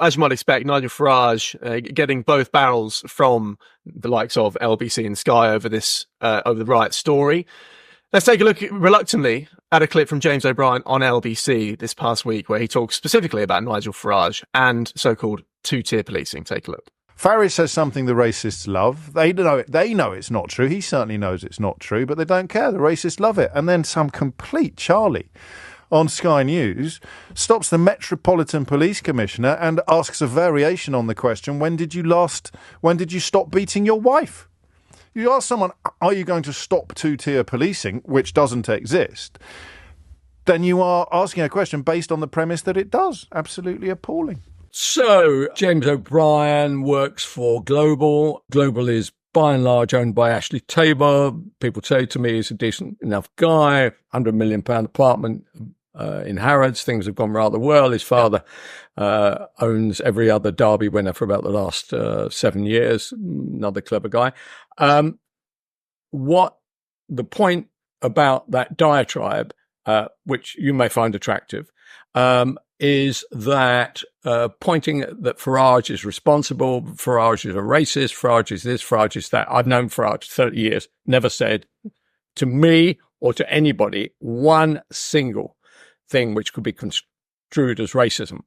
as you might expect, Nigel Farage getting both barrels from the likes of LBC and Sky over the riot story. Let's take a look reluctantly at a clip from James O'Brien on LBC this past week, where he talks specifically about Nigel Farage and so-called two-tier policing. Take a look. Farage says something the racists love. They know it's not true. He certainly knows it's not true, but they don't care. The racists love it. And then some complete Charlie on Sky News stops the Metropolitan Police Commissioner and asks a variation on the question, when did you stop beating your wife? You ask someone, are you going to stop two-tier policing, which doesn't exist? Then you are asking a question based on the premise that it does. Absolutely appalling. So James O'Brien works for Global. Global is by and large owned by Ashley Tabor. People say to me he's a decent enough guy, £100 million apartment in Harrods. Things have gone rather well. His father owns every other Derby winner for about the last 7 years. Another clever guy. What the point about that diatribe, which you may find attractive, is that pointing that Farage is responsible, Farage is a racist, Farage is this, Farage is that. I've known Farage 30 years, never said to me or to anybody one single thing which could be construed as racism.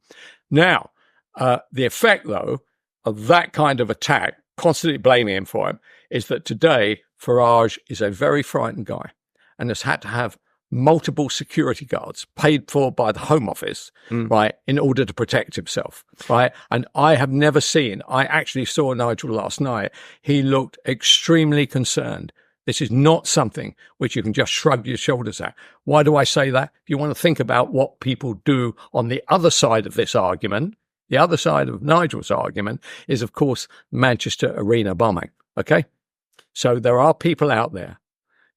Now, the effect, though, of that kind of attack, constantly blaming him for him, is that today Farage is a very frightened guy and has had to have multiple security guards paid for by the Home Office, right, in order to protect himself, right? And I have never seen, I actually saw Nigel last night. He looked extremely concerned. This is not something which you can just shrug your shoulders at. Why do I say that? If you want to think about what people do on the other side of this argument, the other side of Nigel's argument is, of course, Manchester Arena bombing, okay? So there are people out there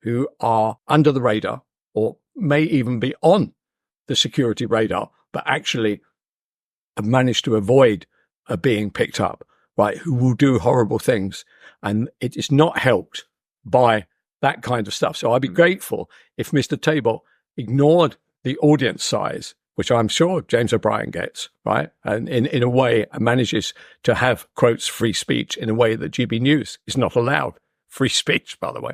who are under the radar, or may even be on the security radar, but actually have managed to avoid being picked up, right, who will do horrible things. And it is not helped by that kind of stuff. So I'd be grateful if Mr. Tabor ignored the audience size, which I'm sure James O'Brien gets, right, and in a way manages to have, quotes, free speech in a way that GB News is not allowed. Free speech, by the way.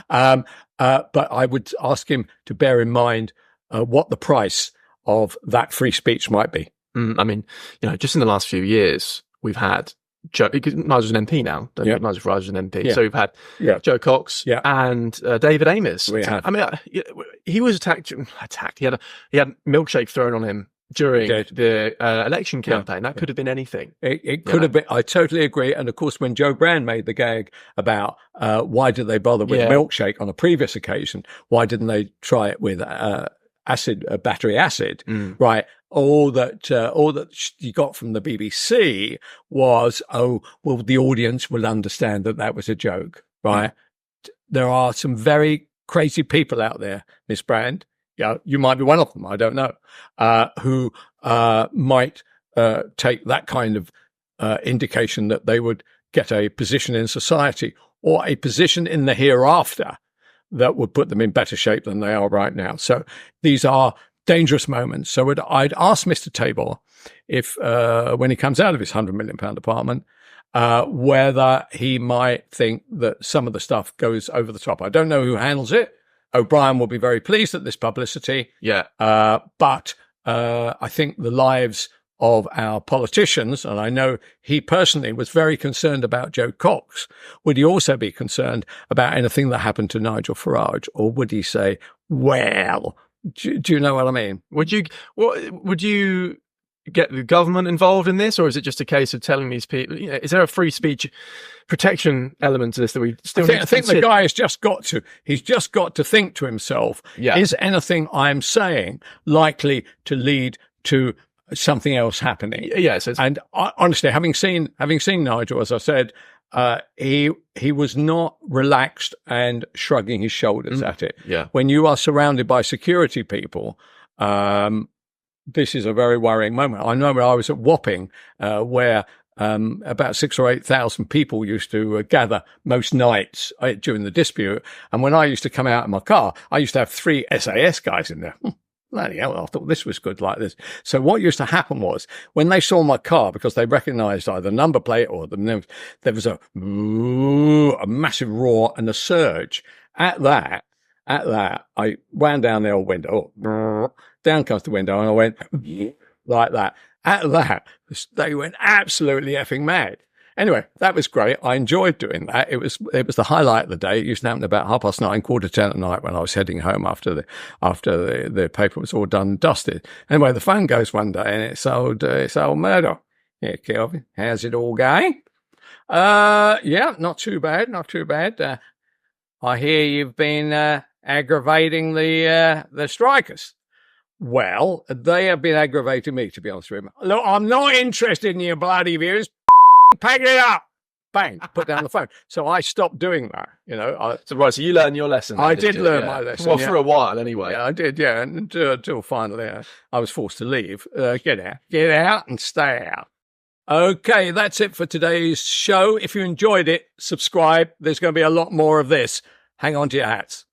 But I would ask him to bear in mind what the price of that free speech might be. I mean, just in the last few years, we've had Nigel's an MP now. Nigel Farage is an MP. Yeah. So we've had Joe Cox and David Amos. We have. I mean, he was attacked. He had milkshake thrown on him during the election campaign. That could have been anything. It could have been. I totally agree. And of course, when Joe Brand made the gag about why did they bother with milkshake on a previous occasion, why didn't they try it with battery acid? Right. All that you got from the BBC was, the audience will understand that was a joke. Right. There are some very crazy people out there, Miss Brand. Yeah, you might be one of them. I don't know, who might take that kind of indication that they would get a position in society or a position in the hereafter that would put them in better shape than they are right now. So these are dangerous moments. So I'd ask Mr. Tabor if, when he comes out of his £100 million apartment, whether he might think that some of the stuff goes over the top. I don't know who handles it. O'Brien will be very pleased at this publicity. Yeah. But I think the lives of our politicians, and I know he personally was very concerned about Joe Cox, would he also be concerned about anything that happened to Nigel Farage? Or would he say, well, do you know what I mean? Would you get the government involved in this, or is it just a case of telling these people, is there a free speech protection element to this that we still need to think the guy he's just got to think to himself, is anything I'm saying likely to lead to something else happening? Yes. And honestly, having seen Nigel, as I said, he was not relaxed and shrugging his shoulders at it. Yeah. When you are surrounded by security people, this is a very worrying moment. I know when I was at Wapping, where about 6,000 or 8,000 people used to gather most nights during the dispute. And when I used to come out in my car, I used to have 3 SAS guys in there. bloody hell, I thought this was good like this. So what used to happen was when they saw my car, because they recognized either the number plate or there was a massive roar and a surge. At that, I wound down the old window, down comes the window, and I went like that. At that, they went absolutely effing mad. Anyway, that was great. I enjoyed doing that. It was the highlight of the day. It used to happen about 9:30, 9:45 at night when I was heading home after the paper was all done and dusted. Anyway, the phone goes one day and it's old Murdo. Yeah, Kelvin, how's it all going? Yeah, not too bad. I hear you've been aggravating the strikers. Well, they have been aggravating me, to be honest with you. Look, I'm not interested in your bloody views. Pack it up. Bang, put down the phone. So I stopped doing that, So you learned your lesson. I did learn my lesson. Well, for a while anyway. Yeah, I did, yeah. Until finally I was forced to leave. Get out and stay out. Okay, that's it for today's show. If you enjoyed it, subscribe. There's going to be a lot more of this. Hang on to your hats.